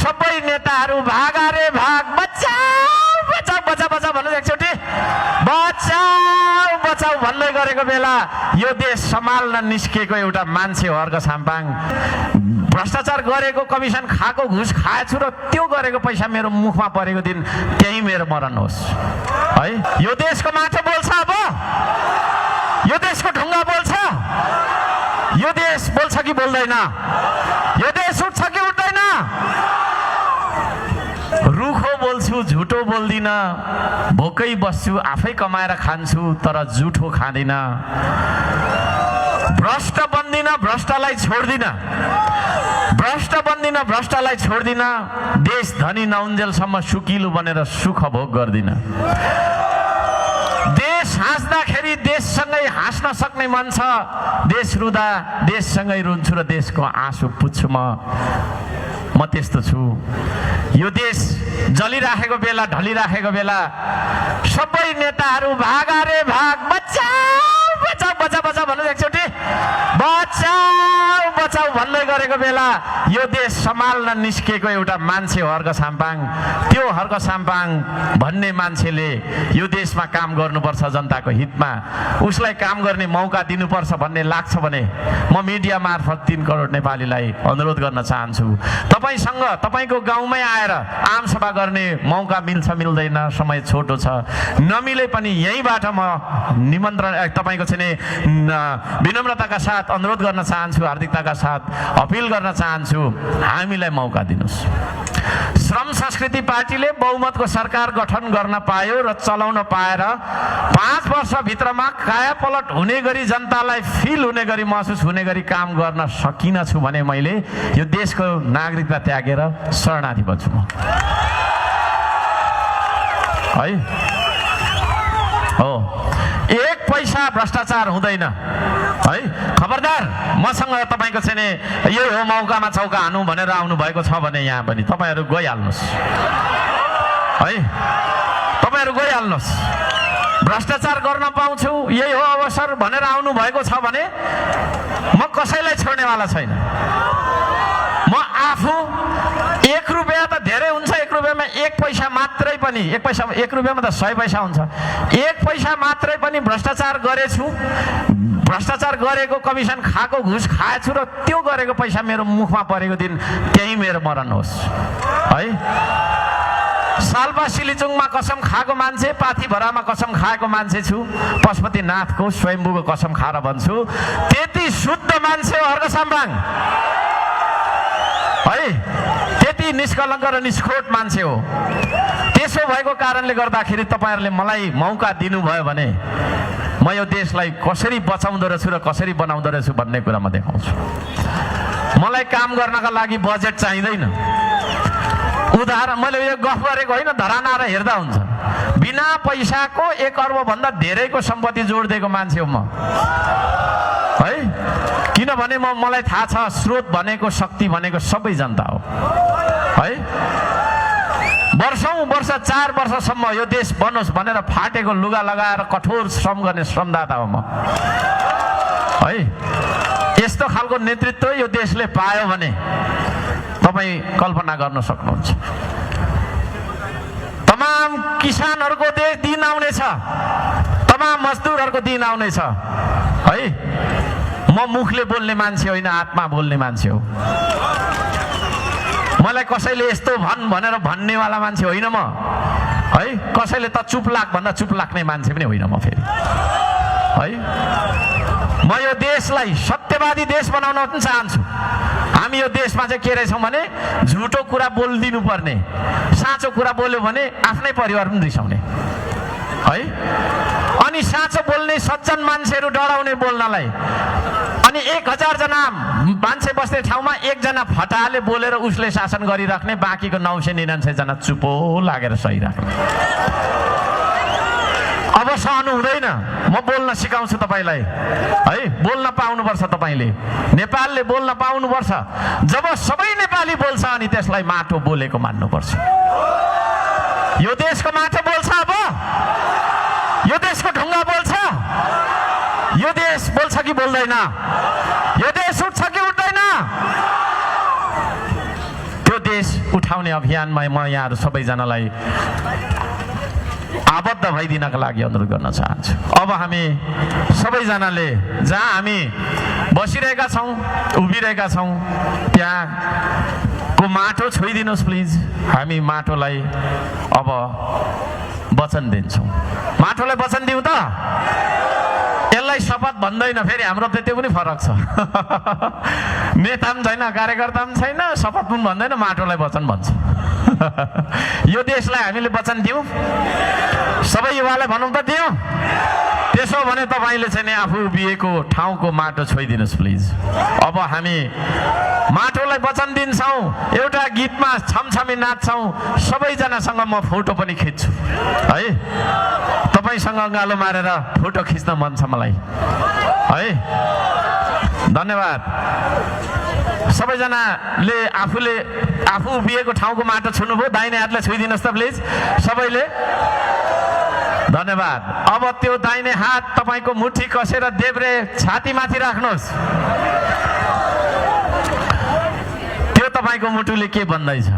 सबै नेताहरू भागा रे भाग, बचाऊ बचाऊ बचाऊ बचाऊ भन्नु एकचोटि बचाऊ बचाऊ भन्दै गरेको बेला यो देश सम्हाल्न निस्केको एउटा मान्छे हो अर्घ साम्पाङ। भ्रष्टाचार गरेको, कमिसन खाएको, घुस खाएछु र त्यो गरेको पैसा मेरो मुखमा परेको दिन त्यही मेरो मरण होस् है। यो देशको माटो बोल्छ, अब यो देशको ढुङ्गा बोल्छ, यो देश बोल्छ कि बोल्दैन, यो देश उठ्छ कि उठ्दैन। रुखो बोल्छु, झुटो बोल्दिन, भोकै बस्छु, आफै कमाएर खान्छु तर झुठो खाँदिन, भ्रष्ट बन्दिन, भ्रष्टलाई छोड्दिन, भ्रष्ट बन्दिन, भ्रष्टलाई छोड्दिन, देश धनी नहुन्जेलसम्म सुकिलो बनेर सुख भोग गर्दिन। देश हाँस्दाखेरि देशसँगै हाँस्न सक्ने मन छ, देश रुँदा देशसँगै रुन्छु र देशको आँसु पुज्छु म त्यस्तो छु। यो देश जलिराखेको बेला, ढलिराखेको बेला सबै नेताहरू भागा रे भाग, बचाऊ बचाऊ बचाऊ बचाऊ भन्नु एकचोटि बचाऊ बचाऊ भन्दै गरेको बेला यो देश सम्हाल्न निस्केको एउटा मान्छे हो अर्घ साम्पाङ। त्यो अर्घ साम्पाङ भन्ने मान्छेले यो देशमा काम गर्नुपर्छ जनताको हितमा, उसलाई काम गर्ने मौका दिनुपर्छ भन्ने लाग्छ भने म मिडिया मार्फत 3 करोड नेपालीलाई अनुरोध गर्न चाहन्छु, तपाईसँग तपाईको गाउँमै आएर आम सभा गर्ने मौका मिल्छ मिल्दैन, समय छोटो छ, नमिले पनि यहीँबाट म निमन्त्रण तपाईको चाहिँ विनम्रताका साथ अनुरोध गर्न चाहन्छु, हार्दिकताका साथ अपिल गर्न चाहन्छु, हामीलाई मौका दिनुहोस्। श्रम संस्कृति पार्टीले बहुमतको सरकार गठन गर्न पायो र चलाउन पाएर 5 वर्षभित्रमा कायापलट हुने गरी, जनतालाई फिल हुने गरी, महसुस हुने गरी काम गर्न सकिन छु भने मैले यो देशको नागरिकता त्यागेर शरणार्थी बन्छु है। हो, 1 पैसा भ्रष्टाचार हुँदैन है। खबरदार, मसँग तपाईको चाहिँ यो हो मौकामा चौका हानु भनेर आउनु भएको छ भने यहाँ पनि तपाईहरु गइहाल्नुस् है, तपाईहरु गइहाल्नुस्। भ्रष्टाचार गर्न पाउँछु, यही हो अवसर भनेर आउनु भएको छ भने म कसैलाई छोड्नेवाला छैन। म आफू 1 रुपैयाँ त धेरै हुन्छ, 1 रुपैयाँमा 1 पैसा मात्रै पनि, 1 रुपैयाँमा त 100 पैसा हुन्छ, 1 पैसा मात्रै पनि भ्रष्टाचार गरेछु, भ्रष्टाचार गरेको, कमिसन खाएको, घुस खाएछु र त्यो गरेको पैसा मेरो मुखमा परेको दिन त्यही मेरो मरण होस् है। सालपा सिलिचुङमा कसम खाएको मान्छे, पाथीभरामा कसम खाएको मान्छे छु, पशुपतिनाथको स्वयम्भूको कसम खाएर भन्छु, त्यति शुद्ध मान्छे हो अर्घ साम्पाङ है, त्यति निष्कलङ्क र निष्खोट मान्छे हो। त्यसो भएको कारणले गर्दाखेरि तपाईहरुले मलाई मौका दिनुभयो भने म यो देशलाई कसरी बचाउँदो रहेछु र कसरी बनाउँदो रहेछु भन्ने कुरा म देखाउँछु। मलाई काम गर्नका लागि बजेट चाहिँदैन। उदाहरण मैले यो गफ गरेको होइन, धराना र हेर्दा हुन्छ। बिना पैसाको 1 अर्ब भन्दा धेरैको सम्पत्ति जोडिदिएको मान्छे हो म है, किनभने मलाई थाहा छ स्रोत भनेको, शक्ति भनेको सबै जनता हो है। वर्षौं वर्ष 4 वर्षसम्म यो देश बनोस् भनेर फाटेको लुगा लगाएर कठोर श्रम गर्ने श्रमदाता हो म है। यस्तो खालको नेतृत्व यो देशले पायो भने तपाई कल्पना गर्न सक्नुहुन्छ। तमाम किसानहरुको दिन आउनेछ, तमाम मजदुरहरुको दिन आउनेछ है। म मुखले बोल्ने मान्छे होइन, आत्मा बोल्ने मान्छे हो। मलाई कसैले यस्तो भन भनेर भन्नेवाला मान्छे होइन म है। कसैले त चुप लाग भन्दा चुप लाग्ने मान्छे पनि होइन म फेरि है। म यो देशलाई सत्यवादी देश बनाउन पनि चाहन्छु। हामी यो देशमा चाहिँ के रहेछौँ भने झुटो कुरा बोलिदिनु पर्ने, साँचो कुरा बोल्यो भने आफ्नै परिवार पनि रिसाउने है। अनि साँचो बोल्ने सज्जन मान्छेहरू डराउने बोल्नलाई। अनि 1000 जना मान्छे बस्ने ठाउँमा 1 जना फटाले बोलेर उसले शासन गरिराख्ने, बाँकीको 999 जना चुपो लागेर सहिराख्ने। अब सहनु हुँदैन। म बोल्न सिकाउँछु तपाईलाई है। बोल्न पाउनुपर्छ तपाईले, नेपालले बोल्न पाउनुपर्छ। जब सबै नेपाली बोल्छ अनि त्यसलाई माटो बोलेको मान्नुपर्छ। यो देशको माटो बोल्छ, अब यो देशको ढुङ्गा बोल्छ, यो देश बोल्छ कि बोल्दैन, यो देश उठ्छ कि उठ्दैन। त्यो देश उठाउने अभियानमा म यहाँहरू सबैजनालाई आबद्ध भइदिनका लागि अनुरोध गर्न चाहन्छु। अब हामी सबैजनाले जहाँ हामी बसिरहेका छौँ उभिरहेका छौँ त्यहाँको माटो छोइदिनुहोस् प्लिज। हामी माटोलाई अब वचन दिन्छौँ। माटोलाई वचन दिउँ त? यसलाई शपथ भन्दैन, फेरि हाम्रो त त्यो पनि फरक छ। नेता पनि छैन, कार्यकर्ता पनि छैन, शपथ पनि भन्दैन, माटोलाई वचन भन्छ। यो देशलाई हामीले वचन दिउँ, सबै युवालाई भनौँ त दिउँ। त्यसो भने तपाईँले चाहिँ नि आफू उभिएको ठाउँको माटो छोइदिनुहोस् प्लिज। अब हामी माटोलाई वचन दिन्छौँ, एउटा गीतमा छमछमी नाच्छौँ, सबैजनासँग म फोटो पनि खिच्छु है। तपाईँसँग अँगालो मारेर फोटो खिच्न मन छ मलाई है। धन्यवाद। सबैजनाले आफू उभिएको ठाउँको माटो छुनुभयो, दाहिने हातले छोइदिनुहोस् त प्लिज सबैले। धन्यवाद। अब त्यो दाहिने हात तपाईँको मुठी कसेर देब्रे छातीमाथि राख्नुहोस्। त्यो तपाईँको मुटुले के भन्दैछ?